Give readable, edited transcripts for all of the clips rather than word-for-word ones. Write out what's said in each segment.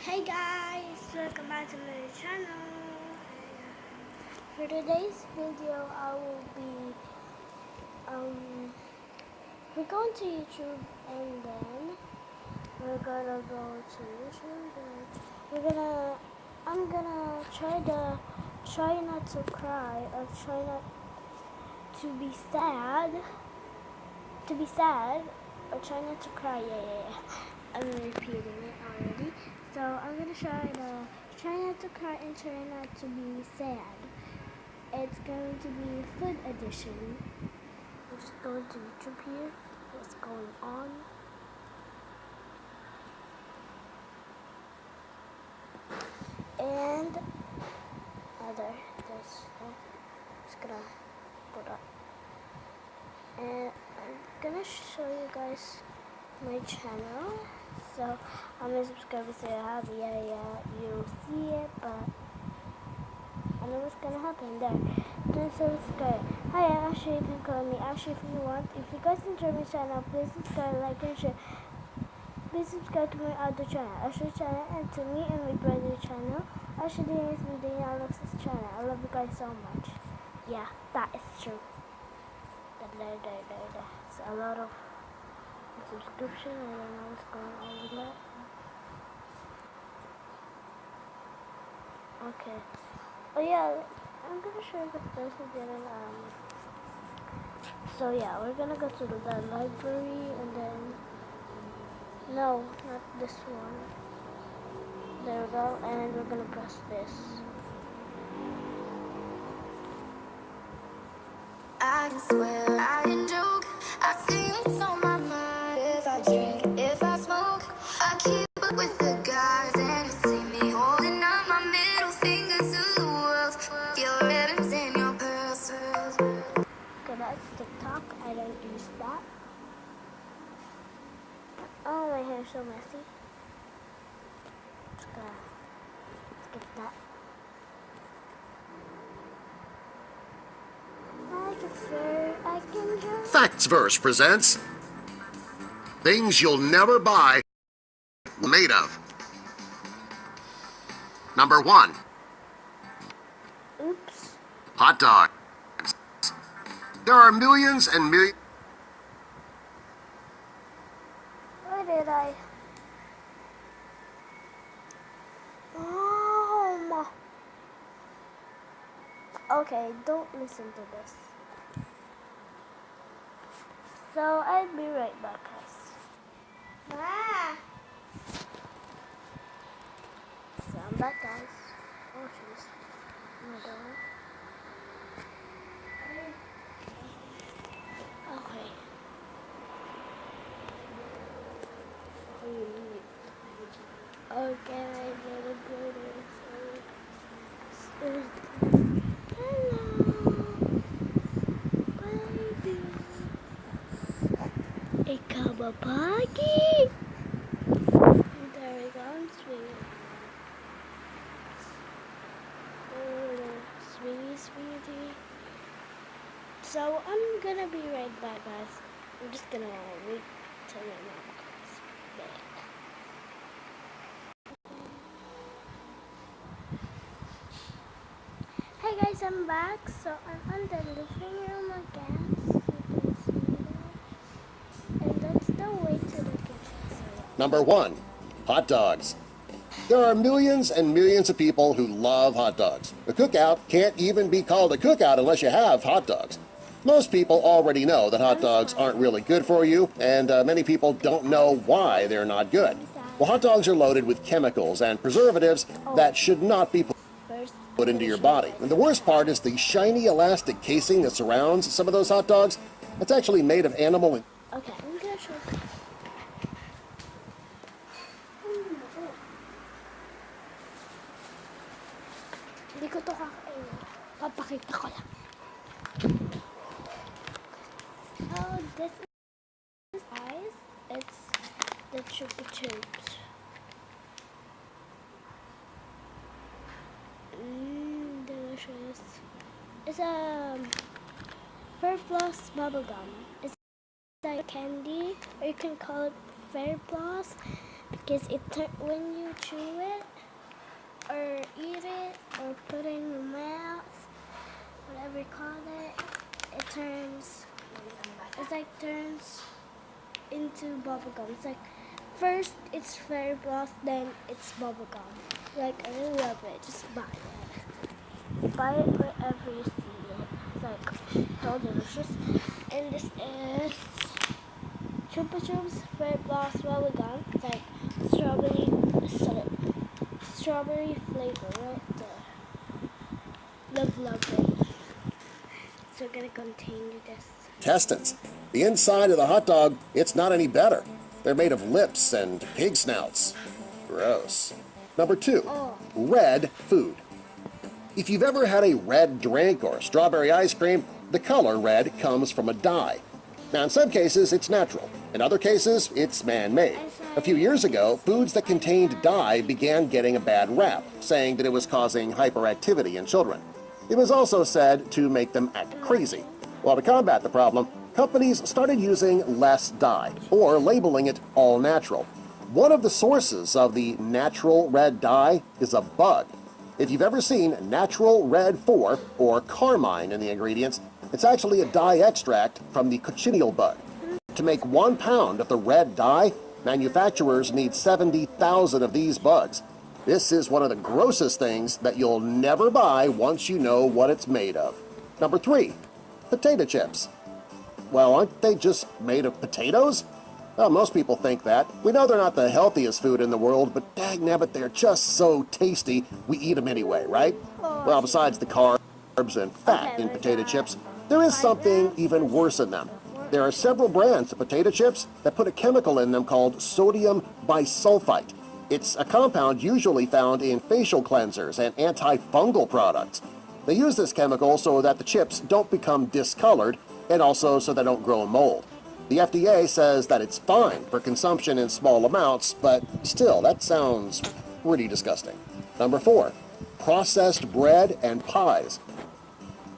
Hey guys, welcome back to my channel. For today's video, I will be we're going to YouTube and then we're gonna go to YouTube and I'm gonna try not to cry or try not to be sad or try not to cry. Yeah. I'm repeating it already. So I'm gonna try not to cry and try not to be sad. It's going to be food edition. I'm just going to YouTube here. What's going on? And there's just gonna put up. And I'm gonna show you guys my channel. So how many subscribers do I have? Yeah, you'll see it, but I know what's gonna happen there. Then subscribe. Hi, Ashley. You can call me Ashley if you want. If you guys enjoy my channel, please subscribe, like, and share. Please subscribe to my other channel, Ashley channel, and to me and my brother's channel, Ashley, Denise, and Deniel, Alexis channel. I love you guys so much. Yeah, that is true. It's a lot of subscription. I don't know what's going on with that. Okay. Oh yeah, I'm gonna show you the first again. So yeah, we're gonna go to the library and then no, not this one. There we go, and we're gonna press this. I can swear, I can joke. I see what's on my mind. If I drink, if I smoke, I keep up with the guys, and you see me holding up my middle finger to the world. Your ribbons and your pearls. Okay, that's TikTok. I don't use that. Oh, my hair's so messy. Just gonna skip that. I can just Factsverse presents Things You'll Never Buy Made of. Number 1. Oops. Hot dogs. There are millions and millions. Where did I? Okay, don't listen to this. So I'll be right back, guys. So I'm back, guys. Oh, jeez. Okay. Okay, my little brother. Hello, baby. Ikaw ba, Pagi? There we go, I'm sweet. Sweetie. So I'm gonna be right back, guys. I'm just gonna wait till my mom comes back. Hey guys, I'm back. So I'm on the living room again. So you can see that. And that's the way to the kitchen. So yeah. Number 1. Hot dogs. There are millions and millions of people who love hot dogs. A cookout can't even be called a cookout unless you have hot dogs. Most people already know that hot dogs aren't really good for you, and many people don't know why they're not good. Well, hot dogs are loaded with chemicals and preservatives that should not be put into your body. And the worst part is the shiny elastic casing that surrounds some of those hot dogs. It's actually made of animal. Okay, I'm gonna show you. Hindi ko to kakainin. Papakita ko lang. Oh, this is guys. It's the Chupa Chups. Delicious. It's a Fair Floss bubblegum. It's like candy, or you can call it Fair Floss because when you chew it, or eat it or put it in your mouth, whatever you call it, turns into bubble gum. It's like first it's fairy blast, then it's bubble gum. Like I really love it. Just buy it. Buy it wherever you see it. It's like so delicious. And this is Chupa Chups Fairy Blast bubble gum. It's like strawberry flavor right there. Love it. So we're gonna continue this. Intestines. The inside of the hot dog, it's not any better. They're made of lips and pig snouts. Gross. Number 2, red food. If you've ever had a red drink or strawberry ice cream, the color red comes from a dye. Now, in some cases, it's natural. In other cases, it's man-made. A few years ago, foods that contained dye began getting a bad rap, saying that it was causing hyperactivity in children. It was also said to make them act crazy. Well, to combat the problem, companies started using less dye, or labeling it all natural. One of the sources of the natural red dye is a bug. If you've ever seen natural red 4 or carmine in the ingredients, it's actually a dye extract from the cochineal bug. To make 1 pound of the red dye, manufacturers need 70,000 of these bugs. This is one of the grossest things that you'll never buy once you know what it's made of. Number 3, potato chips. Well, aren't they just made of potatoes? Well, most people think that. We know they're not the healthiest food in the world, but dagnabbit, they're just so tasty, we eat them anyway, right? Well, besides the carbs and fat in potato chips, there is something even worse in them. There are several brands of potato chips that put a chemical in them called sodium bisulfite. It's a compound usually found in facial cleansers and antifungal products. They use this chemical so that the chips don't become discolored and also so they don't grow mold. The FDA says that it's fine for consumption in small amounts, but still, that sounds pretty disgusting. Number 4, processed bread and pies.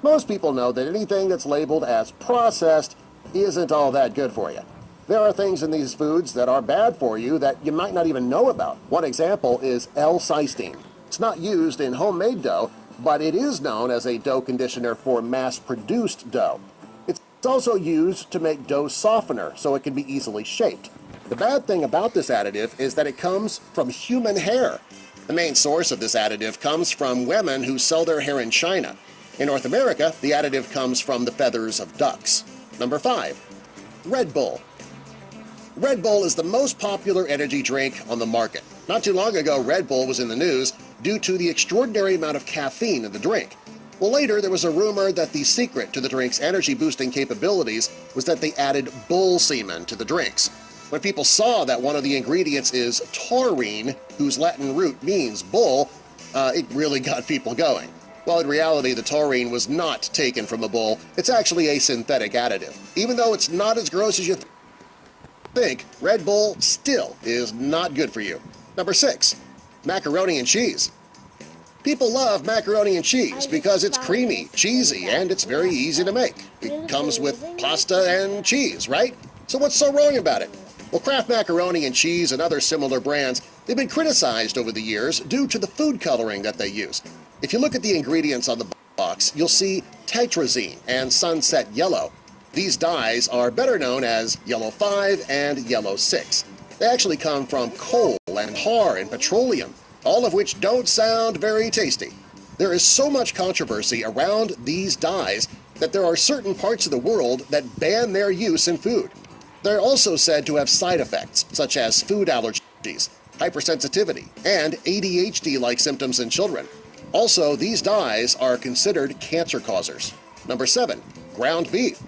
Most people know that anything that's labeled as processed isn't all that good for you. There are things in these foods that are bad for you that you might not even know about. One example is L-cysteine. It's not used in homemade dough, but it is known as a dough conditioner for mass-produced dough. It's also used to make dough softener so it can be easily shaped. The bad thing about this additive is that it comes from human hair. The main source of this additive comes from women who sell their hair in China. In North America, the additive comes from the feathers of ducks. Number 5, Red Bull. Red Bull is the most popular energy drink on the market. Not too long ago, Red Bull was in the news due to the extraordinary amount of caffeine in the drink. Well, later there was a rumor that the secret to the drink's energy-boosting capabilities was that they added bull semen to the drinks. When people saw that one of the ingredients is taurine, whose Latin root means bull, it really got people going. Well, in reality, the taurine was not taken from a bull. It's actually a synthetic additive. Even though it's not as gross as you think, Red Bull still is not good for you. Number 6, macaroni and cheese. People love macaroni and cheese because it's creamy, cheesy, and it's very easy to make. It comes with pasta and cheese, right? So what's so wrong about it? Well, Kraft Macaroni and Cheese and other similar brands, they've been criticized over the years due to the food coloring that they use. If you look at the ingredients on the box, you'll see tetrazine and sunset yellow. These dyes are better known as yellow 5 and yellow 6. They actually come from coal and tar and petroleum, all of which don't sound very tasty. There is so much controversy around these dyes that there are certain parts of the world that ban their use in food. They're also said to have side effects, such as food allergies, hypersensitivity, and ADHD-like symptoms in children. Also, these dyes are considered cancer causers. Number 7, ground beef.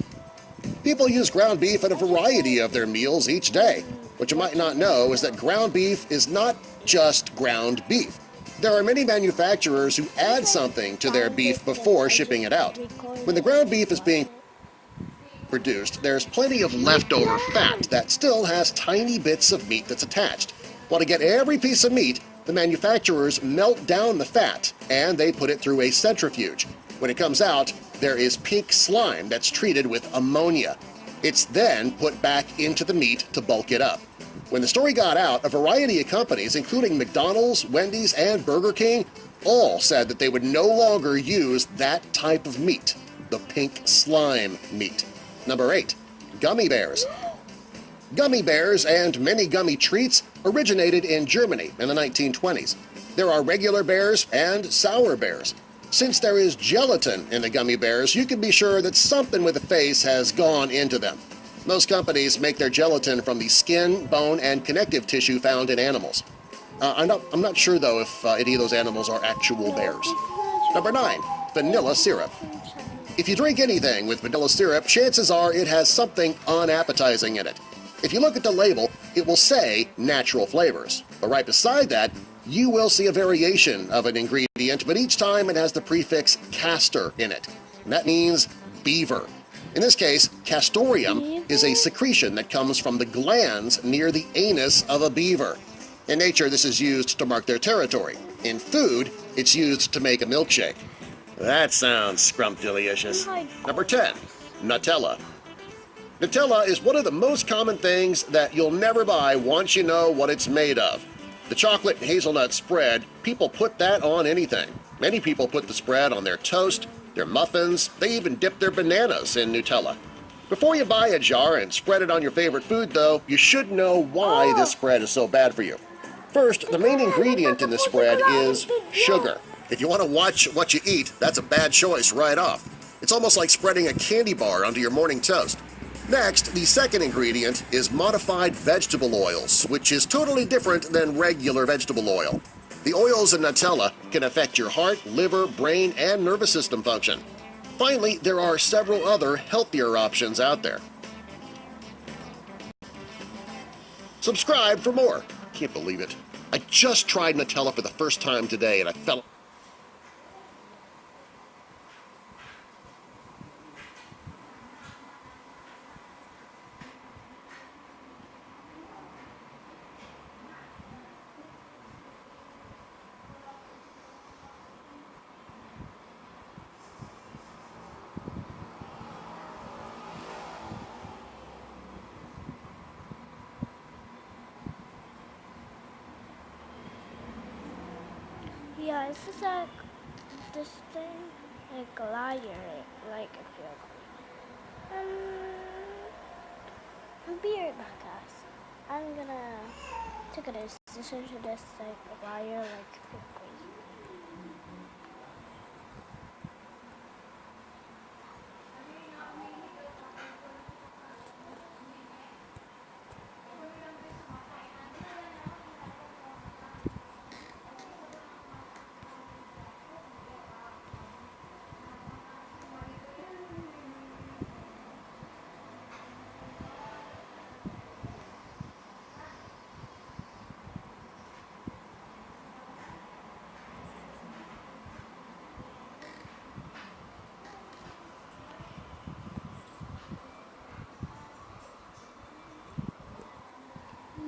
People use ground beef in a variety of their meals each day. What you might not know is that ground beef is not just ground beef. There are many manufacturers who add something to their beef before shipping it out. When the ground beef is being produced, there's plenty of leftover fat that still has tiny bits of meat that's attached. Well, to get every piece of meat, the manufacturers melt down the fat and they put it through a centrifuge. When it comes out, there is pink slime that's treated with ammonia. It's then put back into the meat to bulk it up. When the story got out, a variety of companies, including McDonald's, Wendy's, and Burger King, all said that they would no longer use that type of meat, the pink slime meat. Number 8. Gummy bears. Gummy bears and many gummy treats originated in Germany in the 1920s. There are regular bears and sour bears. Since there is gelatin in the gummy bears, you can be sure that something with a face has gone into them. Most companies make their gelatin from the skin, bone, and connective tissue found in animals. I'm not sure, though, if any of those animals are actual bears. Number 9. Vanilla syrup. If you drink anything with vanilla syrup, chances are it has something unappetizing in it. If you look at the label, it will say natural flavors. But right beside that, you will see a variation of an ingredient, but each time it has the prefix castor in it. And that means beaver. In this case, castoreum is a secretion that comes from the glands near the anus of a beaver. In nature, this is used to mark their territory. In food, it's used to make a milkshake. That sounds scrumptious. Number 10. Nutella. Nutella is one of the most common things that you'll never buy once you know what it's made of. The chocolate and hazelnut spread, people put that on anything. Many people put the spread on their toast, their muffins, they even dip their bananas in Nutella. Before you buy a jar and spread it on your favorite food, though, you should know why this spread is so bad for you. First, the main ingredient in the spread is sugar. If you want to watch what you eat, that's a bad choice right off. It's almost like spreading a candy bar onto your morning toast. Next, the second ingredient is modified vegetable oils, which is totally different than regular vegetable oil. The oils in Nutella can affect your heart, liver, brain, and nervous system function. Finally, there are several other healthier options out there. Subscribe for more. Can't believe it. I just tried Nutella for the first time today and I fell... Yeah, it's just like this thing, like a liar, like I feel. I'll be right back, guys. I'm gonna take a decision to this, like a liar, like quickly.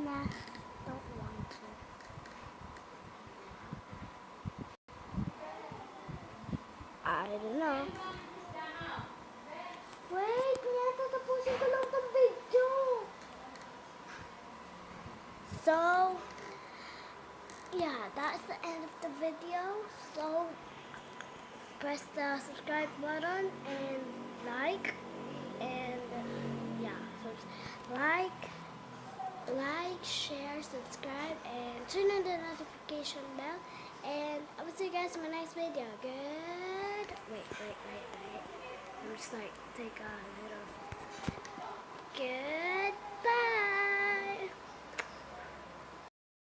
Nah, don't want to. I don't know. Wait, tatapusin ko lang tong video. So, yeah, that's the end of the video. So, press the subscribe button and like, and yeah, so like, share, subscribe, and turn on the notification bell. And I will see you guys in my next video. Good. Wait. I'm just like take a little. Good.